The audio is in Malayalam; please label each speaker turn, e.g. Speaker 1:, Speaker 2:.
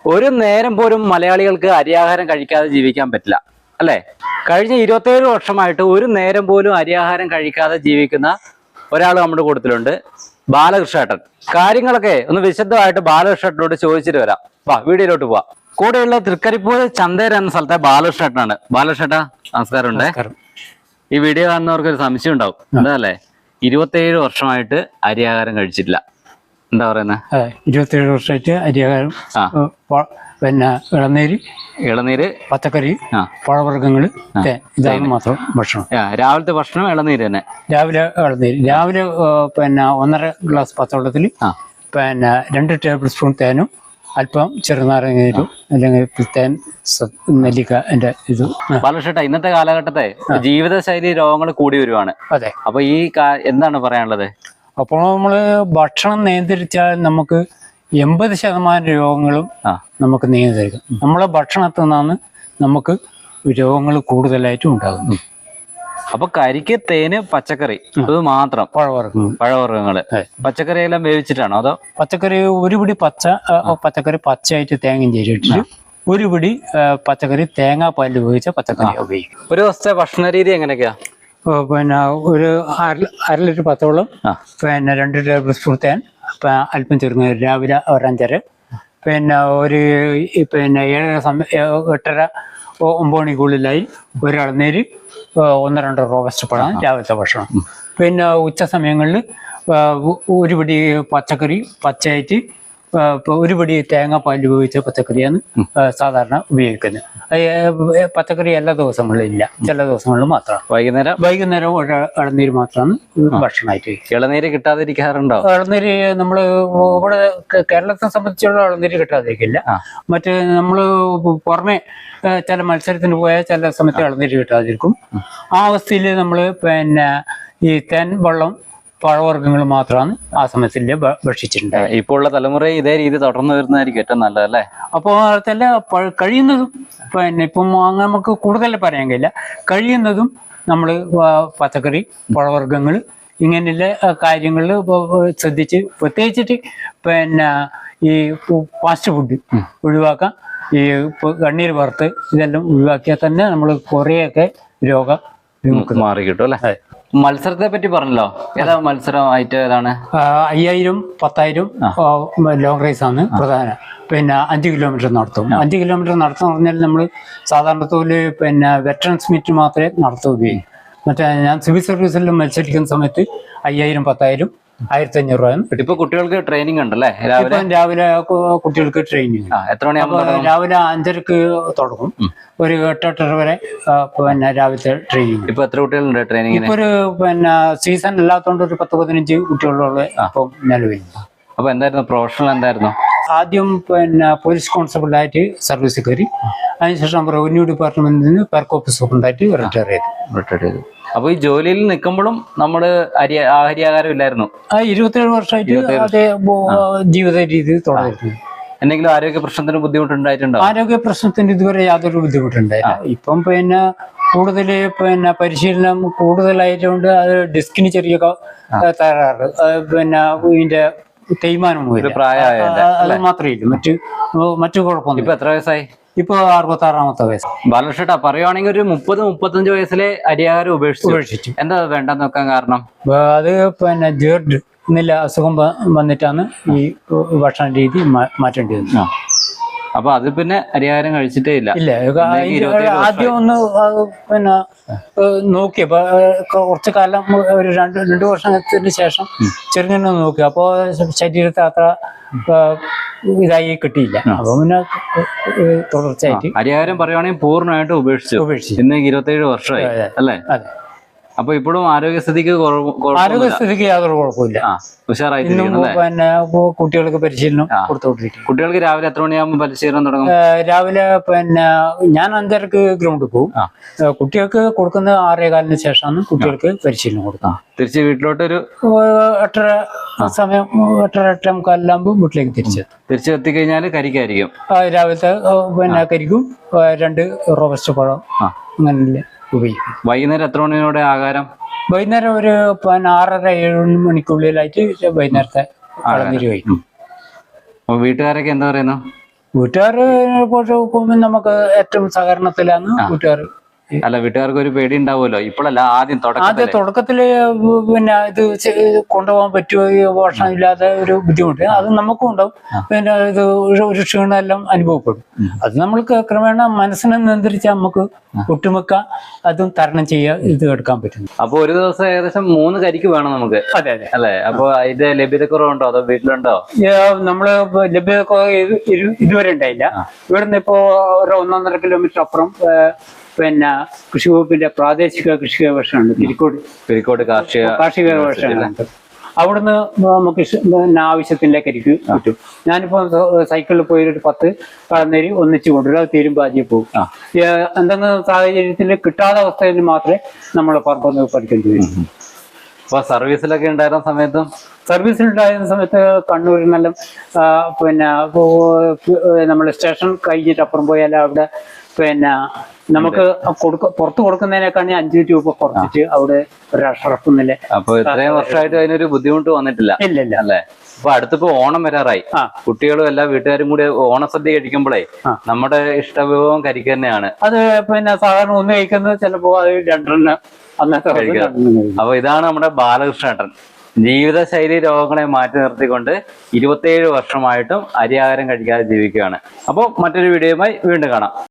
Speaker 1: ഒരു നേരം പോലും മലയാളികൾക്ക് അരിയാഹാരം കഴിക്കാതെ ജീവിക്കാൻ പറ്റില്ല അല്ലേ? കഴിഞ്ഞ 27 വർഷമായിട്ട് ഒരു നേരം പോലും അരിയാഹാരം കഴിക്കാതെ ജീവിക്കുന്ന ഒരാൾ നമ്മുടെ കൂട്ടത്തിലുണ്ട്, ബാലകൃഷ്ണേട്ടൻ. കാര്യങ്ങളൊക്കെ ഒന്ന് വിശദമായിട്ട് ബാലകൃഷ്ണേട്ടനോട് ചോദിച്ചിട്ട് വരാം. വാ, വീഡിയോയിലോട്ട് പോവാം. കൂടെയുള്ള തൃക്കരിപ്പൂർ ചന്തേര എന്ന സ്ഥലത്തെ ബാലകൃഷ്ണേട്ടനാണ്. ബാലകൃഷ്ണേട്ടാ നമസ്കാരമുണ്ട്. ഈ വീഡിയോ കാണുന്നവർക്ക് ഒരു സംശയം ഉണ്ടാവും, എന്താ അല്ലേ, 27 വർഷമായിട്ട് അരിയാഹാരം കഴിച്ചിട്ടില്ല, എന്താ പറയുന്നത്?
Speaker 2: 27 വർഷമായിട്ട് അരിയാഹാരം, പിന്നെ ഇളനീര്, പച്ചക്കറി, പഴവർഗ്ഗങ്ങൾ, ഇതാണ് മാത്രം ഭക്ഷണം.
Speaker 1: രാവിലത്തെ ഭക്ഷണം ഇളനീര് തന്നെ.
Speaker 2: രാവിലെ ഇളനീര്, രാവിലെ പിന്നെ 1.5 ഗ്ലാസ് പച്ചവെള്ളത്തിൽ പിന്നെ 2 ടേബിൾ സ്പൂൺ തേനും അല്പം ചെറുനാരങ്ങ അല്ലെങ്കിൽ തേൻ, നെല്ലിക്ക. ഇത്
Speaker 1: ബാലകൃഷ്ണേട്ടാ, ഇന്നത്തെ കാലഘട്ടത്തെ ജീവിതശൈലി രോഗങ്ങൾ കൂടി വരുവാണ്.
Speaker 2: അതെ.
Speaker 1: അപ്പൊ ഈ എന്താണ് പറയാനുള്ളത്?
Speaker 2: അപ്പോൾ നമ്മൾ ഭക്ഷണം നിയന്ത്രിച്ചാൽ നമുക്ക് 80% രോഗങ്ങളും നമുക്ക് നിയന്ത്രിക്കാം. നമ്മളെ ഭക്ഷണത്തിൽ നിന്നാണ് നമുക്ക് രോഗങ്ങൾ കൂടുതലായിട്ടും ഉണ്ടാകുന്നത്.
Speaker 1: അപ്പൊ കരിക്ക്, തേന്, പച്ചക്കറി, അത് മാത്രം. പഴവർഗ്ഗങ്ങള്, പച്ചക്കറി എല്ലാം വേവിച്ചിട്ടാണോ അതോ?
Speaker 2: പച്ചക്കറി ഒരു പിടി പച്ചക്കറി പച്ചയായിട്ട് തേങ്ങയും ചേരിട്ടിട്ട് ഒരു പിടി പച്ചക്കറി തേങ്ങാപ്പാലിൽ ഉപയോഗിച്ച പച്ചക്കറി ഉപയോഗിക്കും.
Speaker 1: ഒരു ദിവസത്തെ ഭക്ഷണ രീതി എങ്ങനെയൊക്കെയാ?
Speaker 2: പിന്നെ ഒരു 1/2 ലിറ്റർ പച്ചവെള്ളം, പിന്നെ 2 ടേബിൾ സ്പൂൺ തേൻ, അല്പം ചെറുങ്ങ, രാവിലെ ഒരു 5:30, പിന്നെ ഒരു 8:30 9 മണിക്കുള്ളിലായി ഒരു ഇളനീര്, 1-2 റോബസ്റ്റ് പഴം രാവിലത്തെ ഭക്ഷണം. പിന്നെ ഉച്ച സമയങ്ങളിൽ ഒരു പിടി പച്ചക്കറി പച്ചയായിട്ട് ഒരു പിടി തേങ്ങാപ്പാൽ ഉപയോഗിച്ച പച്ചക്കറിയാണ് സാധാരണ ഉപയോഗിക്കുന്നത്. പച്ചക്കറി എല്ലാ ദിവസങ്ങളിലും ഇല്ല, ചില ദിവസങ്ങളിൽ മാത്രമാണ്. വൈകുന്നേരം ഒരു ഇളനീര് മാത്രമാണ് ഭക്ഷണമായിട്ട്.
Speaker 1: ഇളനീര് കിട്ടാതിരിക്കാറുണ്ടോ?
Speaker 2: ഇളനീര് നമ്മൾ ഇവിടെ കേരളത്തെ സംബന്ധിച്ചുള്ള ഇളനീര് കിട്ടാതിരിക്കില്ല. മറ്റ് നമ്മൾ പുറമെ ചില മത്സരത്തിന് പോയാൽ ചില സമയത്ത് ഇളനീര് കിട്ടാതിരിക്കും. ആ അവസ്ഥയിൽ നമ്മൾ പിന്നെ ഈ തേൻ വെള്ളം, പഴവർഗ്ഗങ്ങൾ മാത്രമാണ് ആ സമയത്തിൽ ഭക്ഷിച്ചിട്ടുണ്ട്.
Speaker 1: ഇപ്പോൾ ഉള്ള തലമുറ ഇതേ രീതി തുടർന്നു വരുന്നതായിരിക്കും ഏറ്റവും നല്ലതല്ലേ?
Speaker 2: അപ്പോൾ തന്നെ കഴിയുന്നതും പിന്നെ ഇപ്പം നമുക്ക് കൂടുതൽ പറയാൻ കഴിയില്ല, കഴിയുന്നതും നമ്മൾ പച്ചക്കറി, പഴവർഗ്ഗങ്ങൾ ഇങ്ങനെയുള്ള കാര്യങ്ങളിൽ ശ്രദ്ധിച്ച്, പ്രത്യേകിച്ചിട്ട് പിന്നെ ഈ ഫാസ്റ്റ് ഫുഡ് ഒഴിവാക്കാം. ഈ കണ്ണീർ വറുത്ത് ഇതെല്ലാം ഒഴിവാക്കിയാൽ തന്നെ നമ്മൾ കുറേയൊക്കെ രോഗം
Speaker 1: മാറി കിട്ടും അല്ലേ? മത്സരത്തെ പറ്റി പറഞ്ഞല്ലോ, ഏതാ മത്സരമായിട്ട്? ഏതാണ്?
Speaker 2: 5000, 10,000 ലോങ് റേസ് ആണ് പ്രധാനം. പിന്നെ 5 കിലോമീറ്റർ നടത്തും. 5 കിലോമീറ്റർ നടത്തും പറഞ്ഞാൽ നമ്മൾ സാധാരണ തോല് പിന്നെ വെറ്ററൻസ് മീറ്റ് മാത്രമേ നടത്തുകയുള്ളൂ. മറ്റേ ഞാൻ സിവിൽ സർവീസിൽ മത്സരിക്കുന്ന സമയത്ത് 5000, 10,000, 1,500 രൂപയാണ്.
Speaker 1: ഇപ്പൊ കുട്ടികൾക്ക് ട്രെയിനിങ് ഉണ്ടല്ലേ?
Speaker 2: രാവിലെ കുട്ടികൾക്ക് ട്രെയിനിങ്.
Speaker 1: എത്ര മണിയാകുമ്പോൾ?
Speaker 2: രാവിലെ 5:30 തുടങ്ങും, ഒരു 8-8:30 വരെ പിന്നെ രാവിലത്തെ ട്രെയിനിങ്.
Speaker 1: ഇപ്പൊ എത്ര കുട്ടികളുണ്ട് ട്രെയിനിങ്?
Speaker 2: ഇപ്പൊ ഒരു പിന്നെ സീസൺ അല്ലാത്തതുകൊണ്ട് ഒരു 10-15 കുട്ടികളുള്ള ഇപ്പം നിലവിൽ.
Speaker 1: അപ്പൊ എന്തായിരുന്നു പ്രൊഫഷണൽ? എന്തായിരുന്നു
Speaker 2: ആദ്യം? പിന്നെ പോലീസ് കോൺസ്റ്റബിളായിട്ട് സർവീസ് കയറി, അതിനുശേഷം റവന്യൂ ഡിപ്പാർട്ട്മെന്റിൽ നിന്ന് പെർക്കോപ്പ് സൂപ്രണ്ടായിട്ട് റിട്ടയർ ചെയ്തു.
Speaker 1: അപ്പൊ ഈ ജോലിയിൽ നിൽക്കുമ്പോഴും നമ്മള് അരിയാഹാരം ഇല്ലായിരുന്നു?
Speaker 2: 27 വർഷമായിട്ട് അതേ ജീവിത രീതി തുടരുന്നു.
Speaker 1: എന്തെങ്കിലും ആരോഗ്യ പ്രശ്നത്തിന് ബുദ്ധിമുട്ടുണ്ടായിട്ടുണ്ടോ?
Speaker 2: ആരോഗ്യ പ്രശ്നത്തിന് ഇതുവരെ യാതൊരു ബുദ്ധിമുട്ടുണ്ടായില്ല. ഇപ്പം പിന്നെ കൂടുതൽ പിന്നെ പരിശീലനം കൂടുതലായതുകൊണ്ട് അത് ഡിസ്കിന് ചെറിയ തകരാറ്, പിന്നെ ഇതിന്റെ തേയ്മാനം അത് മാത്രമേ ഇല്ല, മറ്റു കുഴപ്പമൊന്നും.
Speaker 1: ഇപ്പൊ എത്ര വയസ്സായി?
Speaker 2: ഇപ്പൊ 66-ാമത്തെ വയസ്സ്.
Speaker 1: ബാലകൃഷ്ണേട്ടാ, പറയുവാണെങ്കിൽ ഒരു 30-35 വയസ്സിലെ അരിയാഹാരം ഉപേക്ഷിച്ചു. എന്താ വേണ്ടെന്ന് വെക്കാൻ കാരണം?
Speaker 2: അത് പിന്നെ ജേർഡ് എന്നില്ല അസുഖം വന്നിട്ടാണ് ഈ ഭക്ഷണ രീതി മാറ്റേണ്ടി വന്നത്.
Speaker 1: അപ്പൊ അത് പിന്നെ അരിയാഹാരം കഴിച്ചിട്ടേ ഇല്ല?
Speaker 2: ആദ്യം ഒന്ന് പിന്നെ നോക്കി, കുറച്ചു കാലം ഒരു 2 വർഷത്തിന് ശേഷം ചെറുങ്ങനെ നോക്കി. അപ്പോ ശരീരത്തെ അത്ര ഇതായി കിട്ടിയില്ല. അപ്പൊ പിന്നെ തുടർച്ചയായിട്ട്
Speaker 1: അരിയാഹാരം പറയുവാണെങ്കിൽ പൂർണ്ണമായിട്ട് ഉപേക്ഷിച്ചു. ഇന്ന് 27 വർഷമായി അല്ലേ?
Speaker 2: അതെ.
Speaker 1: അപ്പൊ ഇപ്പോഴും ആരോഗ്യസ്ഥിതിക്ക്
Speaker 2: യാതൊരു കുഴപ്പമില്ല. പിന്നെ കുട്ടികൾക്ക് പരിശീലനം കൊടുത്തോണ്ടിരിക്കും.
Speaker 1: കുട്ടികൾക്ക് രാവിലെ എത്ര മണിയാകുമ്പോൾ പരിശീലനം തുടങ്ങും?
Speaker 2: രാവിലെ പിന്നെ ഞാൻ 5:30 ഗ്രൗണ്ടിൽ പോകും. കുട്ടികൾക്ക് കൊടുക്കുന്ന 6:15 ശേഷമാണ് കുട്ടികൾക്ക് പരിശീലനം കൊടുക്കുക.
Speaker 1: തിരിച്ച് വീട്ടിലോട്ട് ഒരു
Speaker 2: 8:30 സമയം, 8:30-8:45 വീട്ടിലേക്ക്
Speaker 1: തിരിച്ചെത്തിക്കഴിഞ്ഞാൽ കരിക്കായിരിക്കും.
Speaker 2: രാവിലത്തെ പിന്നെ കരിക്കും, 2 റോബസ്റ്റ് പഴം അങ്ങനെ ഉപയോഗിക്കും.
Speaker 1: വൈകുന്നേരം എത്ര മണിയോടെ ആഹാരം?
Speaker 2: വൈകുന്നേരം ഒരു 6:30-7 മണിക്കുള്ളിലായിട്ട് വൈകുന്നേരത്തെ ഇളനീര് കഴിക്കും.
Speaker 1: വീട്ടുകാരൊക്കെ എന്താ പറയുന്നു?
Speaker 2: വീട്ടുകാര് നമുക്ക് ഏറ്റവും സഹകരണത്തിലാണ് വീട്ടുകാർ.
Speaker 1: അല്ല, വീട്ടുകാർക്ക് ഒരു പേടി ഉണ്ടാവുമല്ലോ. ഇപ്പോഴല്ല, ആദ്യം
Speaker 2: തുടക്കത്തില് പിന്നെ ഇത് കൊണ്ടുപോകാൻ പറ്റുമോ, ഈ ഭക്ഷണം ഇല്ലാതെ ഒരു ബുദ്ധിമുട്ട് അത് നമുക്കും ഉണ്ടാവും. പിന്നെ ഇത് ഒരു ക്ഷീണം എല്ലാം അനുഭവപ്പെടും. അത് നമ്മൾക്ക് ക്രമേണ മനസ്സിനെ നിയന്ത്രിച്ചാൽ നമുക്ക് ഒട്ടുമിക്ക അതും തരണം ചെയ്യാൻ ഇത് എടുക്കാൻ പറ്റും.
Speaker 1: അപ്പൊ ഒരു ദിവസം ഏകദേശം 3 കരിക്ക് വേണം നമുക്ക്.
Speaker 2: അതെ അതെ
Speaker 1: അല്ലെ? അപ്പൊ അതിന്റെ ലഭ്യതക്കുറവുണ്ടോ അതോ വീട്ടിലുണ്ടോ?
Speaker 2: നമ്മള് ലഭ്യതക്കുറവ് ഇതുവരെ ഉണ്ടായില്ല. ഇവിടുന്ന് ഇപ്പോ ഒരു 1.5 കിലോമീറ്റർ അപ്പുറം പിന്നെ കൃഷി വകുപ്പിന്റെ പ്രാദേശിക കൃഷി ഗവേഷണമുണ്ട്,
Speaker 1: പിരിക്കോട്
Speaker 2: കാർഷിക ഗവേഷണമുണ്ട്. അവിടുന്ന് നമുക്ക് പിന്നെ ആവശ്യത്തിന്റെ കരിക്ക് കിട്ടും. ഞാനിപ്പോ സൈക്കിളിൽ പോയി ഒരു 10 കളന്നേരി ഒന്നിച്ച് കൊണ്ടുവരും. അത് തീരുമ്പോൾ ആദ്യം പോകും. എന്തെങ്കിലും സാഹചര്യത്തിൽ കിട്ടാത്ത അവസ്ഥയിൽ മാത്രമേ നമ്മളെ പറമ്പൊന്ന് പഠിക്കേണ്ടി വരും.
Speaker 1: അപ്പൊ സർവീസിലൊക്കെ ഉണ്ടായിരുന്ന സമയത്തും
Speaker 2: സർവീസിലുണ്ടായിരുന്ന സമയത്ത് കണ്ണൂരിൽ നല്ല പിന്നെ നമ്മൾ സ്റ്റേഷൻ കഴിഞ്ഞിട്ട് അപ്പുറം പോയാൽ അവിടെ പിന്നെ നമുക്ക് പുറത്ത് കൊടുക്കുന്നതിനേക്കാണെങ്കിൽ 5 രൂപ കുറച്ചിട്ട് അവിടെ ഒരു അഷറഫുന്നില്ല.
Speaker 1: അപ്പൊ ഇത്രയും വർഷമായിട്ട് അതിനൊരു ബുദ്ധിമുട്ട് വന്നിട്ടില്ല.
Speaker 2: ഇല്ല
Speaker 1: അല്ലേ? അപ്പൊ അടുത്തിപ്പോ ഓണം വരാറായി. കുട്ടികളും എല്ലാ വീട്ടുകാരും കൂടി ഓണസദ്യ കഴിക്കുമ്പോഴേ നമ്മുടെ ഇഷ്ടവിഭവം കരിക്ക് തന്നെയാണ്.
Speaker 2: അത് പിന്നെ സാധാരണ ഒന്ന് കഴിക്കുന്നത് ചിലപ്പോ അത് 2 അന്നത്തെ കഴിക്കാം.
Speaker 1: അപ്പൊ ഇതാണ് നമ്മുടെ ബാലകൃഷ്ണേട്ടൻ. ജീവിതശൈലി രോഗങ്ങളെ മാറ്റി നിർത്തിക്കൊണ്ട് 27 വർഷമായിട്ടും അരിയാഹാരം കഴിക്കാതെ ജീവിക്കുകയാണ്. അപ്പോൾ മറ്റൊരു വീഡിയോയുമായി വീണ്ടും കാണാം.